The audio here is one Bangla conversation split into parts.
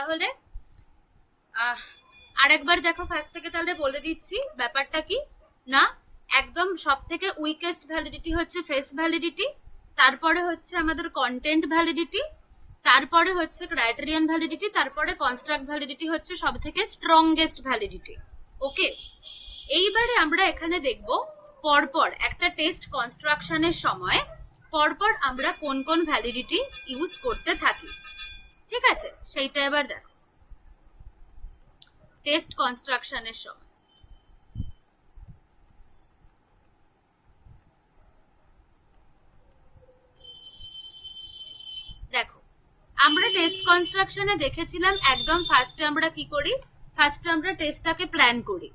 তাহলে আরেকবার দেখো ফার্স্ট থেকে, তাহলে বলে দিচ্ছি ব্যাপারটা কি না। একদম সব থেকে উইকেস্ট ভ্যালিডিটি হচ্ছে ফেস ভ্যালিডিটি, তারপরে হচ্ছে আমাদের কন্টেন্ট ভ্যালিডিটি, তারপরে হচ্ছে ক্রাইটেরিয়ান ভ্যালিডিটি, তারপরে কনস্ট্রাক্ট ভ্যালিডিটি হচ্ছে সব থেকে স্ট্রংগেস্ট ভ্যালিডিটি। ওকে, এইবারে আমরা এখানে দেখব পরপর একটা টেস্ট কনস্ট্রাকশনের সময় পরপর আমরা কোন কোন ভ্যালিডিটি ইউজ করতে থাকি। ঠিক আছে, সেইটা এবার দেখো। টেস্ট কনস্ট্রাকশনের সময় দেখো, আমরা টেস্ট কনস্ট্রাকশনে দেখেছিলাম একদম ফার্স্টে আমরা কি করি, ফার্স্টে আমরা টেস্টটাকে প্ল্যান করি,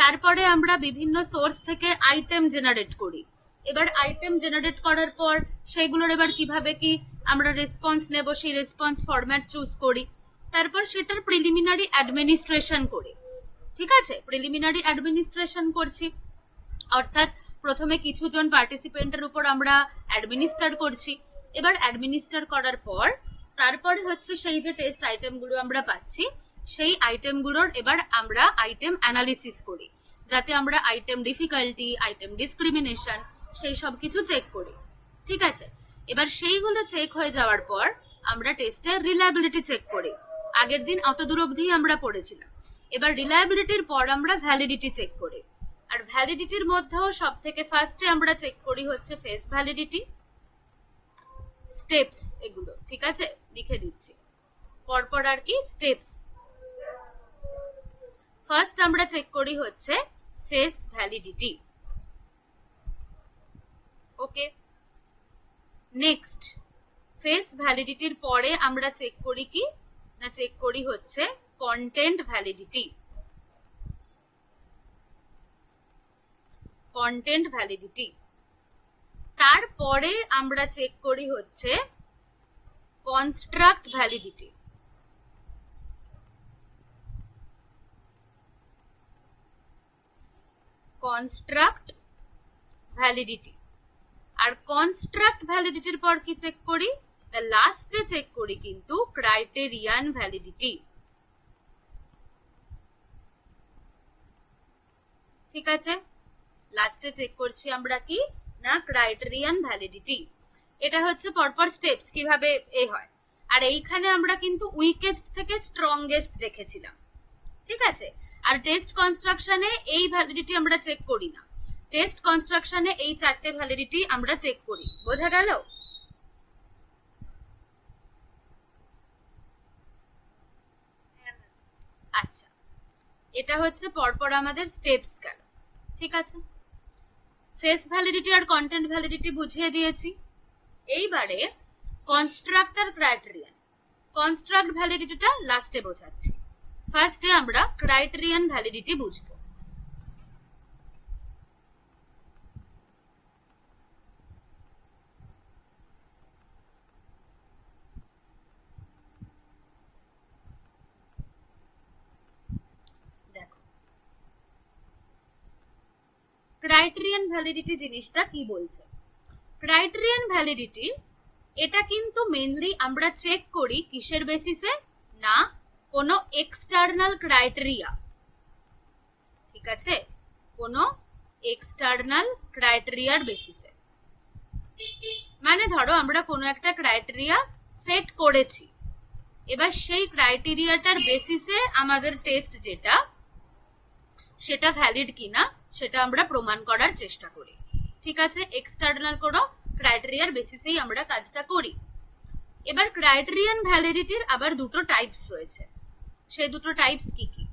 তারপরে আমরা বিভিন্ন সোর্স থেকে আইটেম জেনারেট করি। এবার আইটেম জেনারেট করার পর সেগুলোর এবার কিভাবে কি আমরা রেসপন্স নেব, সেই রেসপন্স ফরম্যাট চুজ করি, তারপর সেটার প্রিলিমিনারি অ্যাডমিনিস্ট্রেশন করি। ঠিক আছে, প্রিলিমিনারি অ্যাডমিনিস্ট্রেশন করছি, অর্থাৎ প্রথমে কিছু জন পার্টিসিপেন্টের উপর আমরা অ্যাডমিনিস্টার করছি। এবার অ্যাডমিনিস্টার করার পর তারপরে হচ্ছে সেই যে টেস্ট আইটেমগুলো আমরা পাচ্ছি, সেই আইটেমগুলোর এবার আমরা আইটেম অ্যানালিসিস করি, যাতে আমরা আইটেম ডিফিকাল্টি, আইটেম ডিসক্রিমিনেশন সেই সব কিছু চেক করি। ঠিক আছে, এবার সেইগুলো চেক হয়ে যাওয়ার পর আমরা টেস্টের রিলায়েবিলিটি চেক করি। আগের দিন অত দূর অবধি আমরা পড়েছিলাম। এবার রিলায়েবিলিটির পর আমরা ভ্যালিডিটি চেক করি, আর ভ্যালিডিটির মধ্যেও সব থেকে ফার্স্টে আমরা চেক করি হচ্ছে ফেস ভ্যালিডিটি, স্টেপস, এগুলো ঠিক আছে লিখে দিচ্ছি পরপর আর কি। স্টেপস ফার্স্ট আমরা চেক করি হচ্ছে ফেস ভ্যালিডিটি। ওকে, নেক্সট ফেস ভ্যালিডিটির পরে আমরা চেক করি কি না, চেক করি হচ্ছে কন্টেন্ট ভ্যালিডিটি। কন্টেন্ট ভ্যালিডিটি তারপরে আমরা চেক করি হচ্ছে কনস্ট্রাক্ট ভ্যালিডিটি। কনস্ট্রাক্ট ভ্যালিডিটি আর কনস্ট্রাক্ট ভ্যালিডিটির পর কি চেক করি, লাস্টে চেক করি কিন্তু ক্রাইটেরিয়ান ভ্যালিডিটি। ঠিক আছে, লাস্টে চেক করছি আমরা কি না ক্রাইটেরিয়ান ভ্যালিডিটি। এটা হচ্ছে পরপর স্টেপস কিভাবে এ হয়। আর এইখানে আমরা কিন্তু উইকেস্ট থেকে স্ট্রংগেস্ট দেখেছিলাম। ঠিক আছে, আর টেস্ট কনস্ট্রাকশনে এই ভ্যালিডিটি আমরা চেক করি না, টেস্ট কনস্ট্রাকশনে এই চারটে ভ্যালিডিটি আমরা চেক করি। বোঝা গেল? আচ্ছা, এটা হচ্ছে পরপর আমাদের স্টেপস গেল। ঠিক আছে, ফেস ভ্যালিডিটি আর কন্টেন্ট ভ্যালিডিটি বুঝিয়ে দিয়েছি। এইবারে কনস্ট্রাক্ট আর ক্রাইটেরিয়ান, কনস্ট্রাক্ট ভ্যালিডিটিটা লাস্টে বোঝাচ্ছি। ফার্স্টে আমরা ক্রাইটেরিয়ান ভ্যালিডিটি বুঝবো। দেখো, ক্রাইটেরিয়ান ভ্যালিডিটি জিনিসটা কি বলছে। ক্রাইটেরিয়ান ভ্যালিডিটি এটা কিন্তু মেইনলি আমরা চেক করি কিসের বেসিসে না, কোনো এক্সটার্নাল ক্রাইটেরিয়া। ঠিক আছে, কোনো এক্সটার্নাল ক্রাইটেরিয়ার বেসিসে। মানে ধরো আমরা কোনো একটা ক্রাইটেরিয়া সেট করেছি, এবার সেই ক্রাইটেরিয়াটার বেসিসে আমাদের টেস্ট যেটা সেটা ভ্যালিড কিনা সেটা আমরা প্রমাণ করার চেষ্টা করি। ঠিক আছে, এক্সটার্নাল কোনো ক্রাইটেরিয়ার বেসিসেই আমরা কাজটা করি। এবার ক্রাইটেরিয়ান ভ্যালিডিটির আবার দুটো টাইপস রয়েছে, সেই দুটো টাইপস কি কি?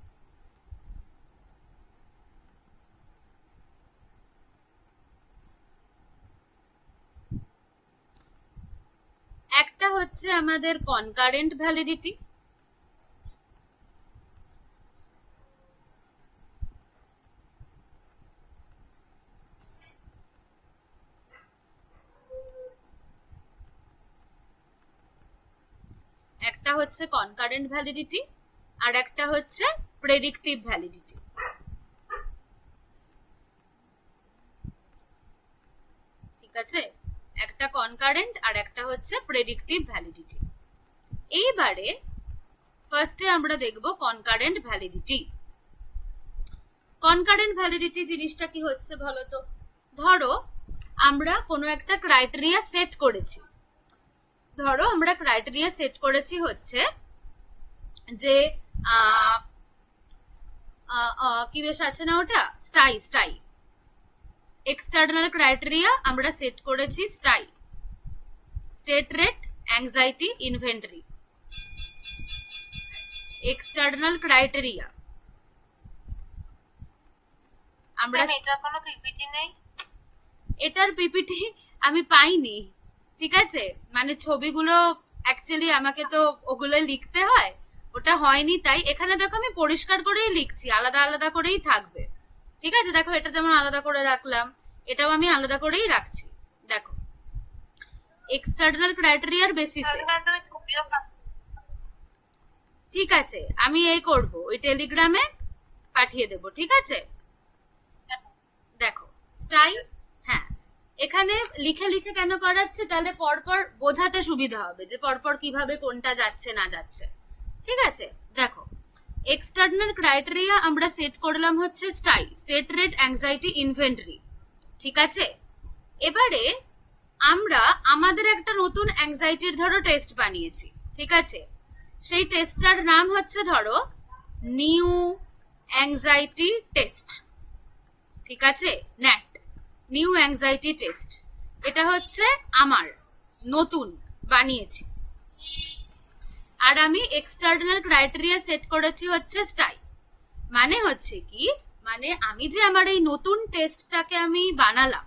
একটা হচ্ছে আমাদের কনকারেন্ট ভ্যালিডিটি, একটা হচ্ছে কনকারেন্ট ভ্যালিডিটি আর একটা হচ্ছে প্রেডিক্টিভ ভ্যালিডিটি। ঠিক আছে, একটা কনকারেন্ট আর একটা হচ্ছে প্রেডিক্টিভ ভ্যালিডিটি। এইবারে ফার্স্টে আমরা দেখব কনকারেন্ট ভ্যালিডিটি। কনকারেন্ট ভ্যালিডিটি জিনিসটা কি হচ্ছে বলো তো? ধরো আমরা কোনো একটা ক্রাইটেরিয়া সেট করেছি, ধরো আমরা ক্রাইটেরিয়া সেট করেছি হচ্ছে যে কি বেশ আছে না ওটা, স্টাই এক্সটার্নাল ক্রাইটেরিয়া আমরা সেট করেছি STAI, state trait, anxiety, inventory. External criteria আমরা, এটার কোনো পিপিটি নেই? এটার পিপিটি আমি পাইনি, ঠিক আছে, মানে ছবিগুলো অ্যাকচুয়ালি আমাকে তো ওগুলো লিখতে হয়, ওটা হয়নি, তাই এখানে দেখো আমি পরিষ্কার করেই লিখছি, আলাদা আলাদা করেই থাকবে, ঠিক আছে। দেখো এটা যেমন আলাদা করে রাখলাম, এটাও আমি আলাদা করেই রাখছি। দেখো এক্সটার্নাল ক্রাইটেরিয়ার বেসিসে, ঠিক আছে, আমি এই করব, ওই টেলিগ্রামে পাঠিয়ে দেব, ঠিক আছে। দেখো স্টাইল, হ্যাঁ এখানে লিখে লিখে কেন করাচ্ছে, তাহলে পরপর বোঝাতে সুবিধা হবে যে পরপর কিভাবে কোনটা যাচ্ছে না যাচ্ছে, ঠিক আছে। দেখো এক্সটার্নাল ক্রাইটেরিয়া আমরা সেট করলাম হচ্ছে স্টাই, স্টেট রেট, অ্যাংজাইটি, ইনভেন্টরি, ঠিক আছে। এবারে আমরা আমাদের একটা নতুন অ্যাংজাইটির ধরো টেস্ট বানিয়েছি, ঠিক আছে, সেই টেস্টটার নাম হচ্ছে ধরো নিউ অ্যাংজাইটি টেস্ট, ঠিক আছে, ন্যাট, নিউ অ্যাংজাইটি টেস্ট। এটা হচ্ছে আমার নতুন বানিয়েছি, আর আমি এক্সটার্নাল ক্রাইটেরিয়া সেট করেছি হচ্ছে স্টাই। মানে হচ্ছে কি, মানে আমি যে আমার এই নতুন টেস্টটাকে আমি বানালাম,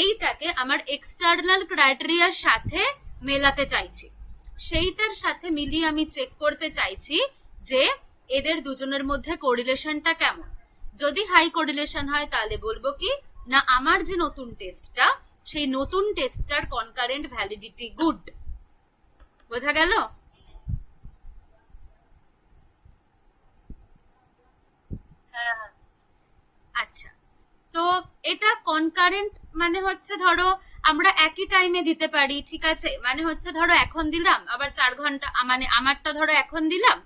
এইটাকে আমার এক্সটার্নাল ক্রাইটেরিয়ার সাথে মেলাতে চাইছি, সেইটার সাথে মিলিয়ে আমি চেক করতে চাইছি যে এদের দুজনের মধ্যে কোরিলেশনটা কেমন। যদি হাই কোরিলেশন হয় তাহলে বলবো কি না আমার যে নতুন টেস্টটা, সেই নতুন টেস্টটার কনকারেন্ট ভ্যালিডিটি গুড। বোঝা গেল? আচ্ছা, তো এটা কনকারেন্ট মানে হচ্ছে ধরো আমরা একই টাইমে দিতে পারি, ঠিক আছে, মানে হচ্ছে ধরো এখন দিলাম, আবার 4 ঘন্টা, মানে আমারটা ধরো এখন দিলাম,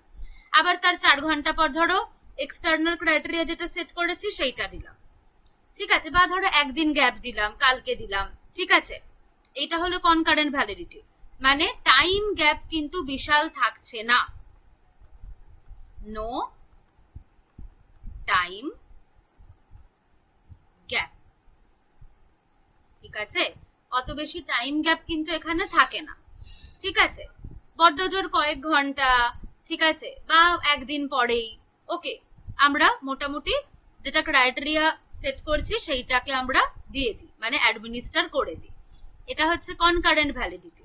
আবার তার 4 ঘন্টা পর ধরো এক্সটার্নাল ক্রাইটেরিয়া যেটা সেট করেছি সেইটা দিলাম, ঠিক আছে, বা ধরো একদিন গ্যাপ দিলাম, কালকে দিলাম, ঠিক আছে। এটা হলো কনকারেন্ট ভ্যালিডিটি, মানে টাইম গ্যাপ কিন্তু বিশাল থাকছে না, নো টাইম গ্যাপ, ঠিক আছে, অত বেশি টাইম গ্যাপ কিন্তু এখানে থাকে না, ঠিক আছে, বড্ডজোর কয়েক ঘন্টা, ঠিক আছে, বা একদিন পরেই, ওকে, আমরা মোটামুটি যেটা ক্রাইটেরিয়া সেট করছি সেইটাকে আমরা দিয়ে দিই, মানে অ্যাডমিনিস্টার করে দিই। এটা হচ্ছে কনকারেন্ট ভ্যালিডিটি।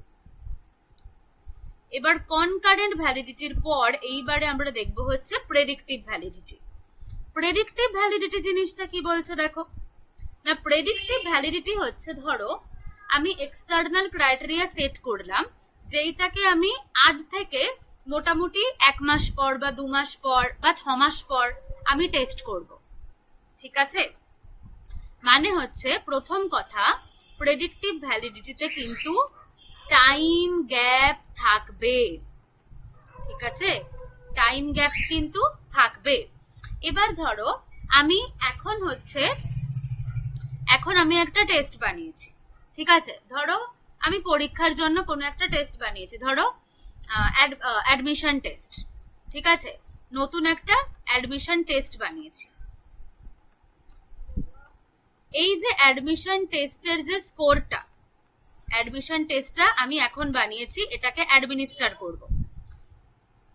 এবার কনকারেন্ট ভ্যালিডিটির পর এইবারে আমরা দেখব হচ্ছে প্রেডিক্টিভ ভ্যালিডিটি। প্রেডিক্টিভ ভ্যালিডিটি জিনিসটা কি বলছে দেখো না, প্রেডিক্টিভ ভ্যালিডিটি হচ্ছে ধরো আমি এক্সটার্নাল ক্রাইটেরিয়া সেট করলাম, যেইটাকে আমি আজ থেকে মোটামুটি 1 মাস পর বা 2 মাস পর বা 6 মাস পর আমি টেস্ট করব, ঠিক আছে। মানে হচ্ছে প্রথম কথা, প্রেডিক্টিভ ভ্যালিডিটিতে কিন্তু টাইম গ্যাপ থাকবে, ঠিক আছে, টাইম গ্যাপ কিন্তু থাকবে। এবার ধরো আমি এখন আমি একটা টেস্ট বানিয়েছি, ঠিক আছে, ধরো আমি পরীক্ষার জন্য কোনো একটা টেস্ট বানিয়েছি, ধরো অ্যাডমিশন টেস্ট, ঠিক আছে, নতুন একটা অ্যাডমিশন টেস্ট বানিয়েছি। এই যে অ্যাডমিশন টেস্টের যে স্কোরটা, অ্যাডমিশন টেস্টটা আমি এখন বানিয়েছি, এটাকে অ্যাডমিনিস্টার করব।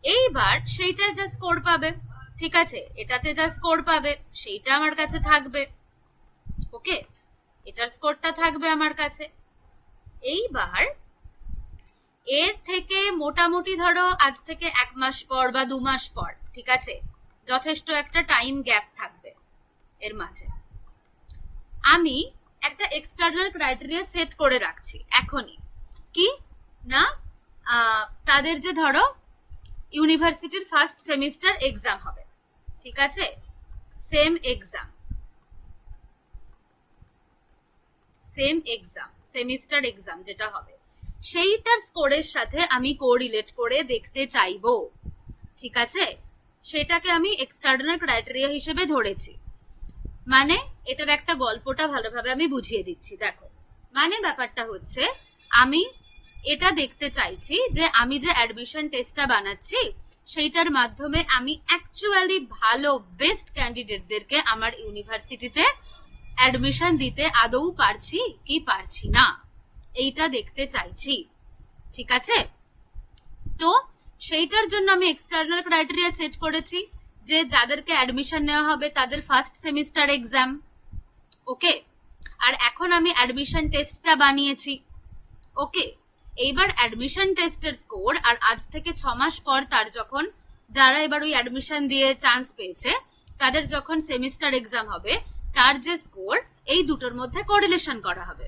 এইবার সেইটা যা স্কোর পাবে, ঠিক আছে, এটাতে যা স্কোর পাবে সেইটা আমার কাছে থাকবে, ওকে, এটার স্কোরটা থাকবে আমার কাছে। এইবার এর থেকে মোটামুটি ধরো আজ থেকে 1 মাস পর বা 2 মাস পর, ঠিক আছে, যথেষ্ট একটা টাইম গ্যাপ থাকবে, এর মাঝে আমি একটা এক্সটার্নাল ক্রাইটেরিয়া সেট করে রাখছি এখনই, কি না তাদের যে ধরো ইউনিভার্সিটির ফার্স্ট সেমিস্টার এক্সাম হবে, ঠিক আছে, সেম এক্সাম সেমিস্টার এক্সাম যেটা হবে সেইটার স্কোরের সাথে আমি কোরিলেট করে দেখতে চাইবো, ঠিক আছে, সেটাকে আমি এক্সটার্নাল ক্রাইটেরিয়া হিসেবে ধরেছি। মানে এটার একটা গল্পটা ভালোভাবে আমি বুঝিয়ে দিচ্ছি। দেখো, মানে ব্যাপারটা হচ্ছে আমি এটা দেখতে চাইছি যে আমি যে অ্যাডমিশন টেস্টটা বানাচ্ছি সেইটার মাধ্যমে আমি অ্যাকচুয়ালি ভালো বেস্ট ক্যান্ডিডেটদেরকে আমার ইউনিভার্সিটিতে অ্যাডমিশন দিতে আদৌ পারছি কি পারছি না, এইটা দেখতে চাইছি। ঠিক আছে, তো সেইটার জন্য আমি এক্সটার্নাল ক্রাইটেরিয়া সেট করেছি যে যাদেরকে অ্যাডমিশন নেওয়া হবে তাদের ফার্স্ট সেমিস্টার এক্সাম। ওকে, আর এখন আমি অ্যাডমিশন টেস্টটা বানিয়েছি। ওকে, এইবার অ্যাডমিশন টেস্টের স্কোর আর আজ থেকে 6 মাস পর তার যখন যারা এবার ওই অ্যাডমিশন দিয়ে চান্স পেয়েছে তাদের যখন সেমিস্টার এক্সাম হবে তার যে স্কোর, এই দুটোর মধ্যে কোরিলেশন করা হবে।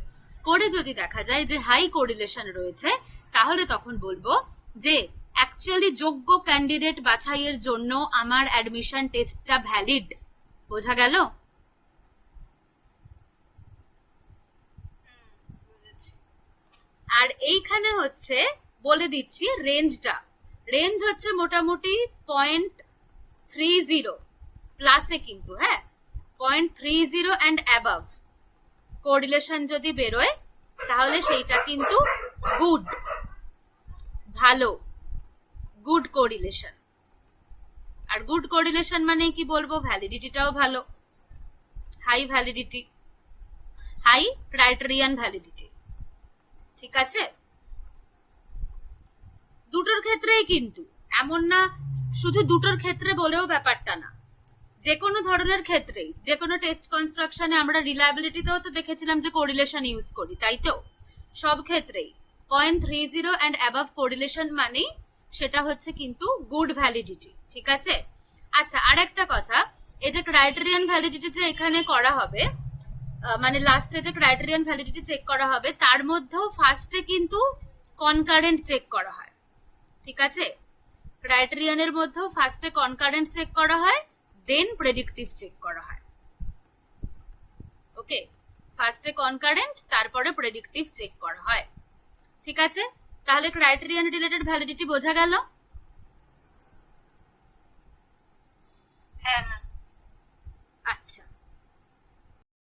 করে যদি দেখা যায় যে হাই কোরিলেশন রয়েছে তাহলে তখন বলবো যে অ্যাকচুয়ালি যোগ্য ক্যান্ডিডেট বাছাইয়ের জন্য আমার অ্যাডমিশন টেস্টটা ভ্যালিড। বোঝা গেল? আর এইখানে হচ্ছে বলে দিচ্ছি রেঞ্জটা। রেঞ্জ হচ্ছে মোটামুটি 0.30 প্লাসে, কিন্তু হ্যাঁ 0.30 অ্যান্ড অ্যাবাভ কোরিলেশন যদি বেরোয় তাহলে সেইটা কিন্তু গুড, ভালো, গুড কোরিলেশন। আর গুড কোরিলেশন মানে কি বলবো, ভ্যালিডিটিটাও ভালো, high validity, high criterion validity. ঠিক আছে, দুটোর ক্ষেত্রেই কিন্তু, এমন না শুধু দুটোর ক্ষেত্রে বলেও ব্যাপারটা না, যে কোনো ধরনের ক্ষেত্রেই, যে কোনো টেস্ট কনস্ট্রাকশনে আমরা রিলায়েবিলিটিতেও তো দেখেছিলাম যে কোরিলেশন ইউজ করি, তাই তো? সব ক্ষেত্রেই 0.30 অ্যান্ড অ্যাবাভ কোরিলেশন মানে সেটা হচ্ছে কিন্তু গুড ভ্যালিডিটি। ঠিক আছে, আচ্ছা আর একটা কথা, এই যে ক্রাইটেরিয়ান ভ্যালিডিটি যে এখানে করা হবে, মানে লাস্টে যে ক্রাইটেরিয়ান ভ্যালিডিটি চেক করা হবে তার মধ্যেও ফার্স্টে কিন্তু কনকারেন্ট চেক করা হয়। ঠিক আছে, ক্রাইটেরিয়ানের মধ্যেও ফার্স্টে কনকারেন্ট চেক করা হয়, দেন প্রেডিক্টিভ চেক করা হয়। ওকে, ফার্স্টে কনকারেন্ট তারপরে প্রেডিক্টিভ চেক করা হয়। ঠিক আছে, তাহলে ক্রাইটেরিয়ান রিলেটেড ভ্যালিডিটি বোঝা গেল? হ্যাঁ। আচ্ছা,